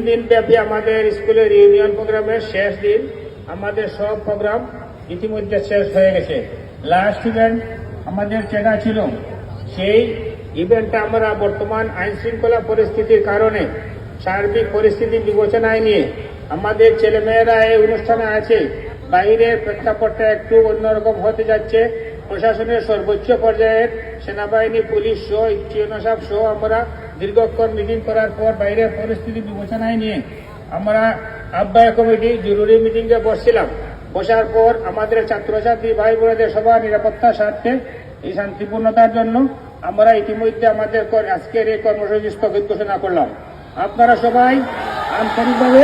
দিন ব্যাপী আমাদের স্কুলের ইউনিয়ন প্রোগ্রামের শেষ দিন। আমাদের সব প্রোগ্রাম ইতিমধ্যে শেষ হয়ে গেছে। লাস্ট ইভেন্ট আমাদের যেটা ছিল, সেই ইভেন্টটা আমরা বর্তমান আইন শৃঙ্খলা পরিস্থিতির কারণে সার্বিক পরিস্থিতি বিবেচনায় নিয়ে আমাদের ছেলেমেয়েরা এই অনুষ্ঠানে আছে, বাইরের প্রেক্ষাপটটা একটু অন্যরকম হতে যাচ্ছে। প্রশাসনের সর্বোচ্চ পর্যায়ের সেনাবাহিনী, পুলিশ সহ ইউএনও সহ আমরা দীর্ঘক্ষণ মিটিং করার পর বাইরের পরিস্থিতি বিবেচনায় নিয়ে আমরা আহ্বায়ক কমিটি জরুরি মিটিংয়ে বসছিলাম। বসার পর আমাদের ছাত্রছাত্রী ভাই বোনেদের সবার নিরাপত্তার স্বার্থে এই শান্তিপূর্ণতার জন্য আমরা ইতিমধ্যে আমাদের আজকের এই কর্মসূচি স্থগিত ঘোষণা করলাম। আপনারা সবাই আন্তরিকভাবে